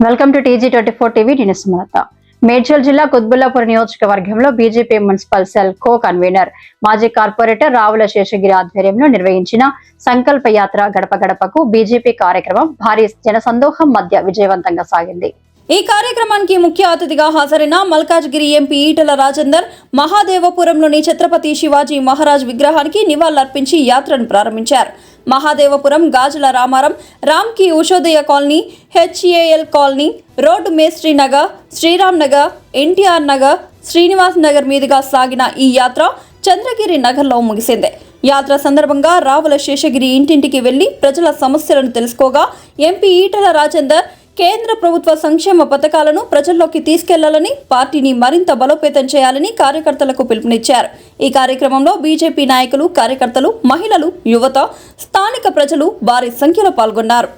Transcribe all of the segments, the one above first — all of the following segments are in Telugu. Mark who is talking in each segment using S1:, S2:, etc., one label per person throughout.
S1: Welcome to TG24 TV. నేను సుమలత. మేడ్చల్ జిల్లా కుత్బుల్లాపూర్ నియోజకవర్గంలో BJP municipal cell co convener మాజీ కార్పొరేటర్ రావుల శేషగిరి ఆధ్వర్యంలో నిర్వహించిన సంకల్ప యాత్ర గడప గడపకు బీజేపీ కార్యక్రమం భారీ జనసందోహం మధ్య విజయవంతంగా సాగింది.
S2: ఈ కార్యక్రమానికి ముఖ్య అతిథిగా హాజరైన మల్కాజ్గిరి ఎంపీ ఈటల రాజేందర్ మహాదేవపురంలోని ఛత్రపతి శివాజీ మహారాజ్ విగ్రహానికి నివాళులర్పించి యాత్రను ప్రారంభించారు. మహాదేవపురం, గాజుల రామారం, రామ్కి Ushodaya colony, HAL colony, road మేస్త్రి నగర్, శ్రీరామ్ నగర్, NTR నగర్, శ్రీనివాస్ నగర్ మీదుగా సాగిన ఈ యాత్ర చంద్రగిరి నగర్లో ముగిసింది. యాత్ర సందర్భంగా రావుల శేషగిరి ఇంటింటికి వెళ్లి ప్రజల సమస్యలను తెలుసుకోగా ఎంపీ ఈటల రాజేందర్ కేంద్ర ప్రభుత్వ సంక్షేమ పథకాలను ప్రజల్లోకి తీసుకెళ్లాలని, పార్టీని మరింత బలోపేతం చేయాలని కార్యకర్తలకు పిలుపునిచ్చారు. ఈ కార్యక్రమంలో బీజేపీ నాయకులు, కార్యకర్తలు, మహిళలు, యువత, స్థానిక ప్రజలు భారీ సంఖ్యలో పాల్గొన్నారు.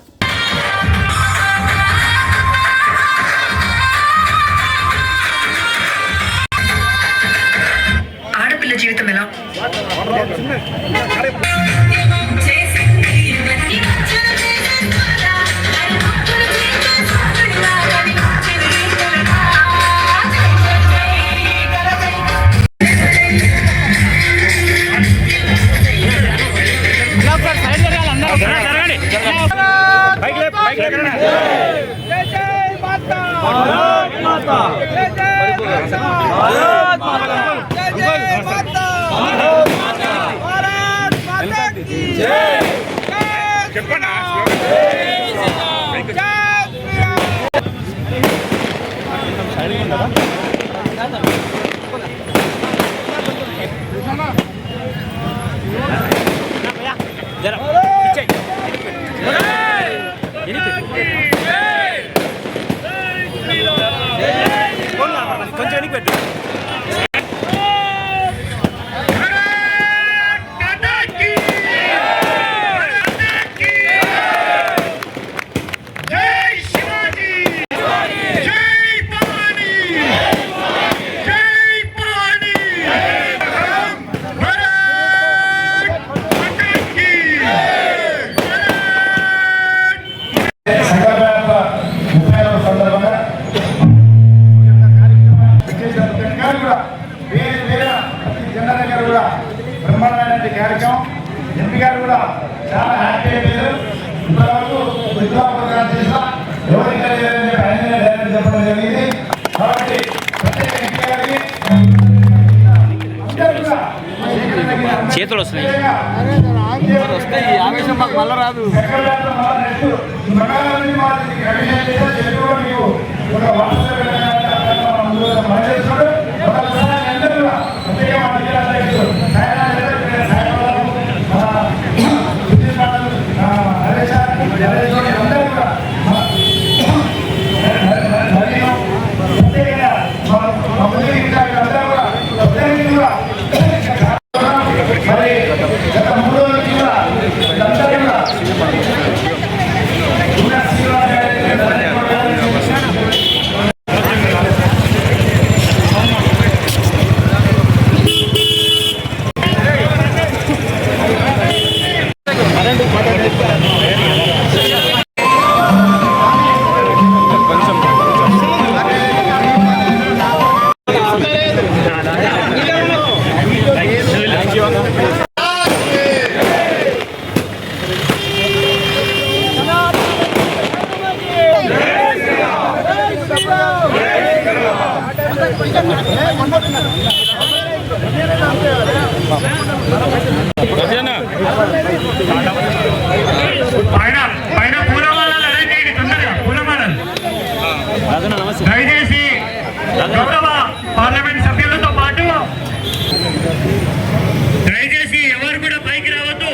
S3: ఆడపిల్ల జీవితం ఎలా చెప్పనా కొంచెం పెట్టు. బ్రహ్మాండమైన కార్యక్రమం. ఎంపీ గారు కూడా చాలా హ్యాపీ అయిపోయారు. ఇప్పటివరకు ఎవరికైనా చెప్పడం జరిగింది. కాబట్టి
S4: చేతులు వస్తున్నాయి.
S5: ఆవేశం మాకు మళ్ళా రాదు.
S3: దయచేసి గౌరవ పార్లమెంట్ సభ్యులతో పాటు దయచేసి ఎవరు కూడా పైకి రావద్దు.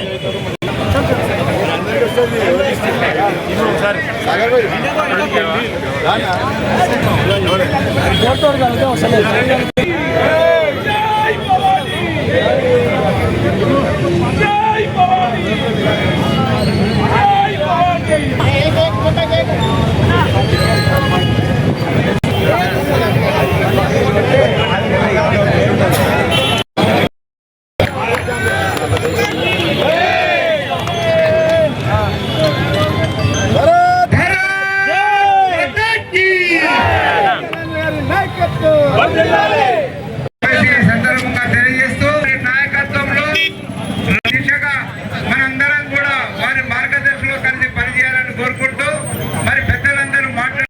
S3: సందర్భంగా తెలియజేస్తూ నాయకత్వంలో దిశగా మనందరం కూడా వారి మార్గదర్శనంలో కలిసి పనిచేయాలని కోరుకుంటూ మరి పెద్దలందరూ మాట్లాడుతూ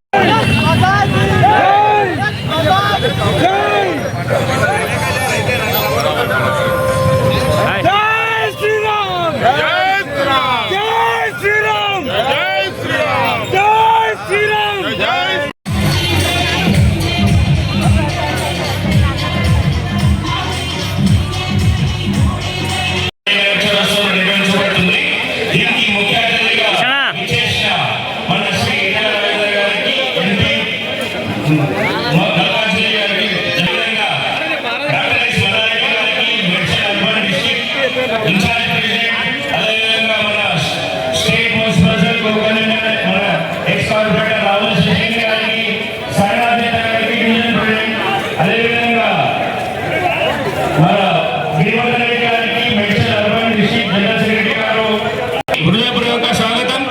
S3: హృదయపూర్వక స్వాగతం.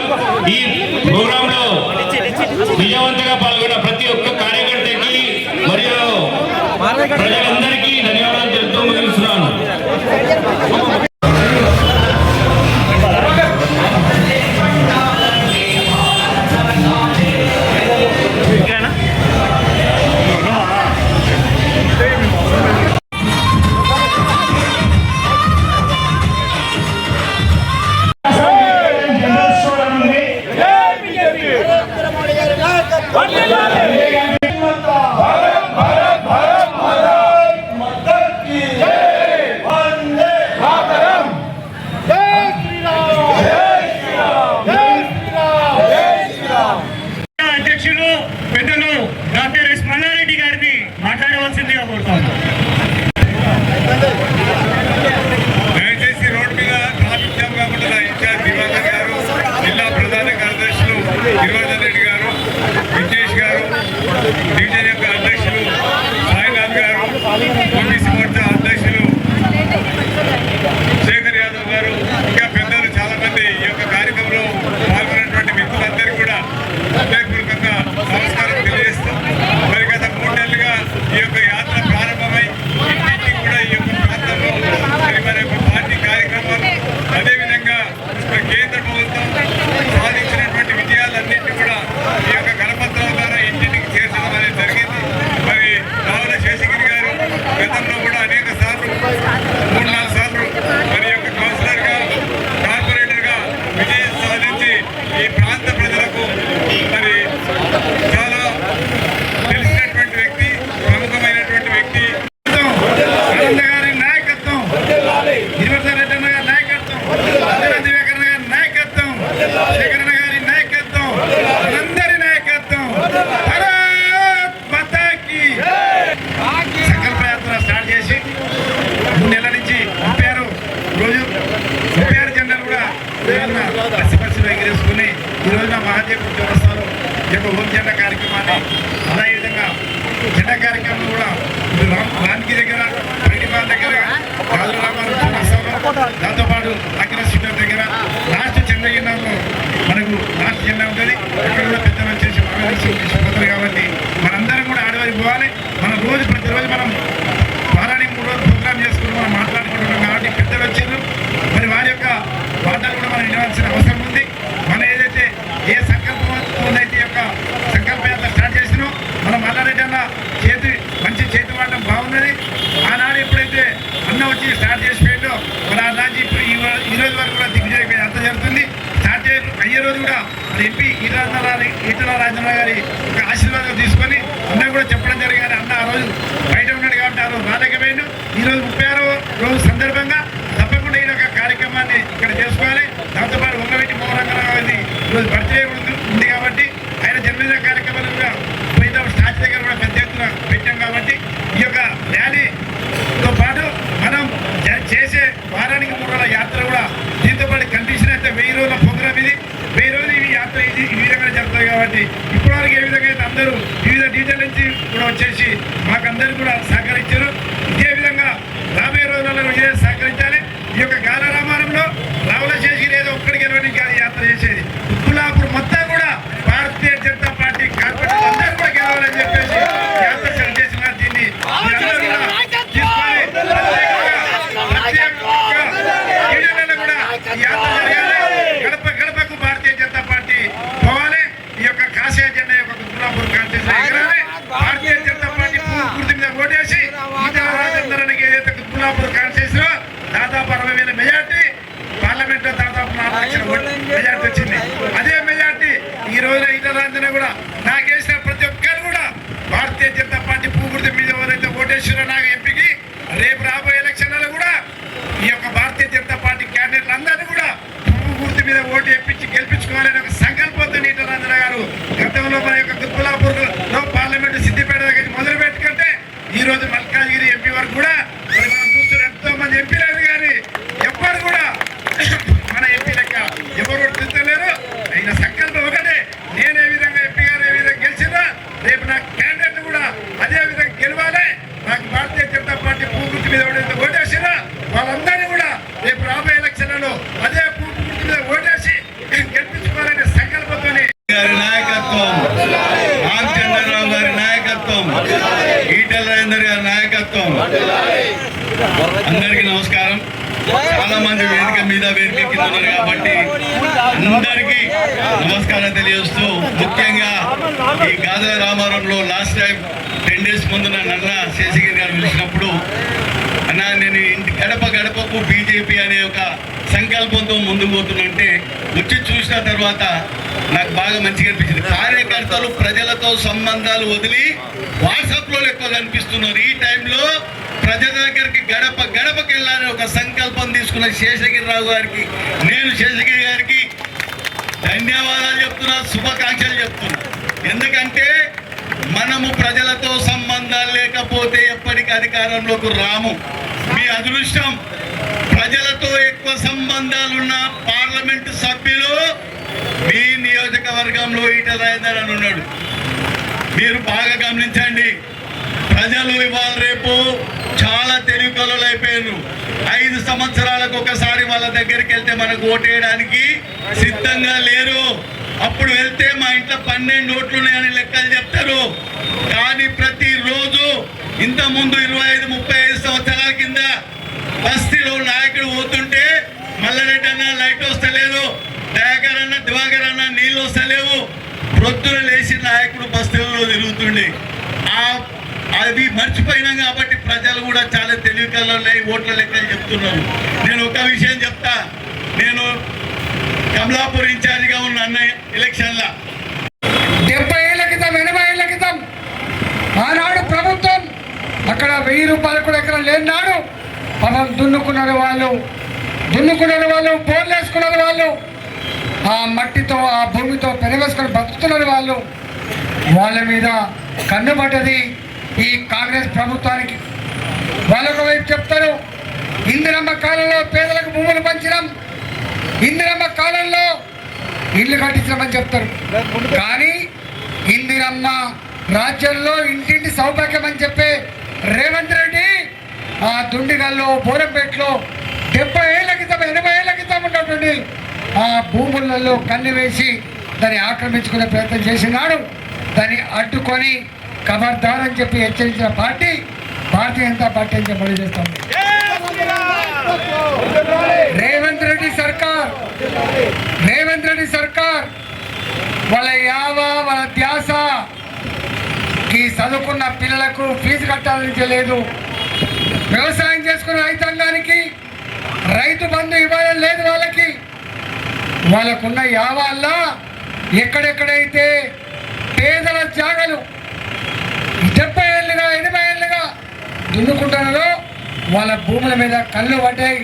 S3: ఈ ప్రోగ్రామ్ లో విజయవంతంగా పాల్గొన్న ప్రతి ఒక్క కార్యకర్తకి మరియు ప్రజలందరికీ ధన్యవాదాలు తెలుపుతూ ముగిస్తున్నాను. అధ్యక్షులు పెద్దలు డాక్టర్ ఎస్ మల్లారెడ్డి గారిని మాట్లాడవలసిందిగా కోరుతాను. దయచేసి రోడ్డు మీద ట్రాఫిక్ జామ్ కాకుండా ఇన్ఛార్జ్ దివాకర్ గారు, జిల్లా ప్రధాన కార్యదర్శులు గిరివర్ధన్ రెడ్డి గారు, విజేష్ గారు, డివిజన్ యొక్క అధ్యక్షులు సాయినాథ్ గారు, ఓబీసీ మోర్చా అధ్యక్షులు శేఖర్ యాదవ్ గారు, ఇంకా పెద్దలు చాలా మంది ఈ యొక్క కార్యక్రమంలో పాల్గొన్నటువంటి మిత్రులందరికీ కూడా హృదయపూర్వకంగా నమస్కారం తెలియజేస్తూ మరి గత 3 నెలలుగా ఈ యొక్క యాత్ర ప్రారంభమై ఇంటింటికి కూడా ఈ యొక్క ప్రాంతంలో మన యొక్క పార్టీ కార్యక్రమాలు అదేవిధంగా కేంద్ర ప్రభుత్వం సాధించినటువంటి విజయాలన్నింటినీ కూడా ఈ యొక్క కరపత్రాల ద్వారా ఇంటింటికి చేర్చడం అనేది జరిగింది. మరి రావుల శేషగిరి గారు గతంలో కూడా అనేక సార్లు 3-4 సార్లు మరి యొక్క కౌన్సిలర్గా కార్పొరేటర్గా విజయం సాధించి ఈ ప్రాంత ప్రజలకు మరి చాలా తెలిసినటువంటి వ్యక్తి, ప్రముఖమైనటువంటి వ్యక్తి. ఆనంద గారి నాయకత్వం, గిరివర్ధన్ రెడ్డి అన్న గారి నాయకత్వం, దివాకర్ గారి నాయకత్వం, శేఖరన్న గారి నాయకత్వం, అందరి నాయకత్వం. భారత్ మాతా కీ సంకల్ప యాత్ర స్టార్ట్ చేసి 3 నెలల నుంచి 36 రోజు 36 జెండాలు కూడా పసిపసిలో ఎగిరేసుకుని ఈ రోజున మహాదేవ్ చౌరస్తాలో ఈ యొక్క ఓం జెండా కార్యక్రమాన్ని అదేవిధంగా జెండా కార్యక్రమం కూడా రామ్కి దగ్గర, పరిడిపాల దగ్గర, రాజు రామారావు చౌరస్తాలో, దాంతోపాటు అఖిల శిబిరం దగ్గర లాస్ట్ జెండా జెండాలో మనకు లాస్ట్ జెండా ఉంటుంది. అక్కడ కూడా పెద్దలు వచ్చేసి మార్గదర్శకులు కాబట్టి మనందరం కూడా ఆడవారికి పోవాలి. మనం రోజు ప్రతిరోజు మనం వారానికి 3 రోజులు ప్రోగ్రామ్ చేసుకుని మనం మాట్లాడుకుంటున్నాం కాబట్టి పెద్దలు వచ్చారు. మరి వారి యొక్క మాటలు కూడా మనం వినవలసిన అవసరం ఉంది. మనం ఏదైతే ఏ సంకల్పంతో అయితే యొక్క సంకల్ప యాత్ర స్టార్ట్ చేసినో మనం మల్లారెడ్డి అన్న మంచి చేతి వాడడం బాగున్నది. ఆనాడు ఎప్పుడైతే అన్న వచ్చి స్టార్ట్ చేసి పోయిందో మరి ఆ నాటి ఇప్పుడు ఈ రోజు వరకు కూడా దిగ్విజయ యాత్ర జరుగుతుంది. స్టార్ట్ అయ్యే రోజు కూడా మరి ఎంపీ ఈటల రాజేంద్ర గారి ఒక ఆశీర్వాదం తీసుకొని అన్న కూడా చెప్పడం జరిగింది. అన్న ఆ రోజు బయట ఉన్నాడు కాబట్టి ఆ రోజు రాలేకపోయిండు. ఈరోజు 36వ రోజు సందర్భంగా తప్పకుండా ఈ యొక్క కార్యక్రమాన్ని ఇక్కడ చేసుకోవాలి. దాంతోపాటు వంగవెట్టి మోహరంగరావు గారి ఈరోజు బర్త్డే ఉంది కాబట్టి ఆయన జన్మదిన కార్యక్రమాలు కూడా పోయిన స్టాచ్యూ దగ్గర కూడా పెద్ద ఎత్తున పెట్టాం కాబట్టి ఈ యొక్క ర్యాలీతో పాటు మనం చేసే వారానికి 3 రోజుల యాత్ర కూడా దీంతో పాటు కండిషన్ అయితే 1000 రోజుల ప్రోగ్రామ్ ఇది. 1000 రోజులు ఈ యాత్ర ఈ విధంగా జరుగుతుంది కాబట్టి ఇప్పటివరకు ఏ విధంగా అయితే అందరూ వివిధ డీటెయిల్ నుంచి కూడా వచ్చేసి మాకందరూ కూడా సహకరించారు. ఇదే విధంగా రాబోయే రోజులలో విజయం సహకరించాలి. ఈ యొక్క గాల రామారంలో రావుల శేషగిరి ఏదో ఒక్కడికి వెళ్ళడానికి యాత్ర చేసేది. ఉప్పులాపూర్ మొత్తం కూడా భారతీయ జనతా పార్టీ కార్పొరేటర్లు అందరూ కూడా గెలవాలని చెప్పేసి యాత్ర చేసిన దీన్ని కాన్స్టిట్యూషన్ ఎగరాలి. భారతీయ జనతా పార్టీ పూర్తి మీద ఓటేసి ఈటల రాజేందర్కి ఏదైతే కుత్బుల్లాపూర్ కాన్స్టిట్యూషన్ దాదాపు 60,000 మెజార్టీ, పార్లమెంట్ లో దాదాపు 4 లక్షల మెజార్టీ వచ్చింది. అదే మెజార్టీ ఈ రోజున ఈటల రాజేందర్ కూడా నాకేసిన ప్రతి ఒక్కరు కూడా భారతీయ జనతా పార్టీ పూర్తి మీద ఎవరైతే ఓటేసారో నాకు ఎంపీకి రేపు రాబోయే ఎలక్షన్లలో కూడా ఈ యొక్క భారతీయ జనతా పార్టీ క్యాండిడేట్లు అందరినీ కూడా పూర్తి మీద ఓటు వేయించి గెలిపించుకోవాలని ఒక సంకల్పంతో ఈటల రాజేందర్ గారు గతంలో మన యొక్క కుత్బుల్లాపూర్ లో పార్లమెంట్ సిద్దిపేట దగ్గర మొదలు పెట్టుకుంటే ఈ రోజు మల్కాజ్గిరి ఎంపీ వరకు కూడా మరి మనం చూస్తున్న ఎంతో మంది ఎంపీలు కానీ ఎవ్వరు కూడా మన ఎంపీ లెక్క ఎవరు తింటలేరు. అయిన సంకల్పం ఒకటే, నేను ఏ విధంగా ఎంపీ గారు ఏ విధంగా గెలిచినా రేపు నా క్యాండిడేట్ కూడా అదే విధంగా గెలవాలి. నాకు భారతీయ జనతా పార్టీ పూర్తి మీద ఎవరైతే ఓటేసినా వాళ్ళందరినీ కూడా రేపు రాబోయే ఎలక్షన్లలో అదే పూర్తి మీద ఓటేసి గెలిపించుకోవాలనే సంకల్పంతో
S5: గారి నాయకత్వం, రామచంద్రరావు గారి నాయకత్వం, ఈటల రాజేందర్ గారి నాయకత్వం. అందరికీ నమస్కారం. చాలా మంది వేదిక మీద వేదిక కింద ఉన్నారు కాబట్టి అందరికీ నమస్కారం తెలియజేస్తూ, ముఖ్యంగా ఈ గాజల రామారంలో లాస్ట్ టైం 10 days ముందు నన్న శేషగిరి గారు పిలిచినప్పుడు అన్నా నేను గడప గడపకు బీజేపీ అనే ఒక సంకల్పంతో ముందుకు పోతున్నంటే వచ్చి చూసిన తర్వాత నాకు బాగా మంచిగా అనిపించింది. కార్యకర్తలు ప్రజలతో సంబంధాలు వదిలి వాట్సాప్లో ఎక్కువ కనిపిస్తున్నారు. ఈ టైంలో ప్రజల దగ్గరికి గడప గడపకి వెళ్ళాలని ఒక సంకల్పం తీసుకున్న శేషగిరిరావు గారికి నేను శేషగిరి గారికి ధన్యవాదాలు చెప్తున్నా, శుభాకాంక్షలు చెప్తున్నా. ఎందుకంటే మనము ప్రజలతో సంబంధాలు లేకపోతే ఎప్పటికీ అధికారంలోకి రాము. మీ అదృష్టం ప్రజలతో ఎక్కువ సంబంధాలున్న పార్లమెంటు సభ్యులు మీ నియోజకవర్గంలో ఈటల రాజేందర్ అని ఉన్నాడు. మీరు బాగా గమనించండి. ప్రజలు ఇవాళ రేపు చాలా తెలివి కళలు అయిపోయారు. 5 సంవత్సరాలకు ఒకసారి వాళ్ళ దగ్గరికి వెళ్తే మనకు ఓటేయడానికి సిద్ధంగా లేరు. అప్పుడు వెళ్తే మా ఇంట్లో 12 ఓట్లు ఉన్నాయని లెక్కలు చెప్తారు. కానీ ప్రతిరోజు ఇంతకుముందు 25-35 సంవత్సరాల కింద బస్తీలో నాయకుడు పోతుంటే మల్లారెడ్డి అన్న లైట్ వస్తలేదు, దయాకర్ అన్న దివాకర్ అన్న నీళ్ళు వస్తలేవు, ప్రొద్దున లేచి నాయకుడు బస్తీలలో తిరుగుతుండే. అది మర్చిపోయినాం కాబట్టి ప్రజలు కూడా చాలా తెలివి కళ్ళ ఓట్ల లెక్కలు చెప్తున్నారు. నేను ఒక విషయం చెప్తా. నేను కమలాపూర్ ఇన్ఛార్జిగా ఉన్న అన్న ఎలక్షన్ల
S6: 70 ఏళ్ల క్రితం 80 ఏళ్ల క్రితం ఆనాడు ప్రభుత్వం అక్కడ 1000 రూపాయలు కూడా ఎక్కడ లేని నాడు మనం దున్నుకున్నారు వాళ్ళు, బోర్లు వేసుకున్నారు వాళ్ళు, ఆ మట్టితో ఆ భూమితో పెనవేసుకొని బతుకుతున్నారు వాళ్ళు. వాళ్ళ మీద కన్నుపడ్డది ఈ కాంగ్రెస్ ప్రభుత్వానికి. వాళ్ళొక వైపు చెప్తారు, ఇందిరమ్మ కాలంలో పేదలకు భూములు పంచడం, ఇందిరమ్మ కాలంలో ఇల్లు కట్టించమని చెప్తారు. కానీ ఇందిరమ్మ రాజ్యంలో ఇంటింటి సౌభాగ్యం అని చెప్పే రేవంత్ రెడ్డి ఆ దుండిగల్లో బోరంపేటలో 70 ఏళ్ల క్రితం 80 ఏళ్ల క్రితం ఉన్నటువంటి ఆ భూములలో కన్ను వేసి దాన్ని ఆక్రమించుకునే ప్రయత్నం చేసినాడు. దాన్ని అడ్డుకొని ఖబర్దార్ అని చెప్పి హెచ్చరించిన పార్టీ భారతీయ జనతా పార్టీ అని చెప్పి చేస్తాం. రేవంత్ రెడ్డి సర్కార్ వాళ్ళ వాళ్ళ ధ్యాస ఈ చదువుకున్న పిల్లలకు ఫీజు కట్టాలని లేదు, వ్యవసాయం చేసుకున్న రైతాంగానికి రైతు బంధు ఇవ్వాలని లేదు. వాళ్ళకున్న యావాల్లా ఎక్కడెక్కడైతే పేదల జాగలు 70 ఏళ్ళుగా 80 ఏళ్ళుగా దున్నుకుంటున్నారో వాళ్ళ భూముల మీద కళ్ళు పడ్డాయి.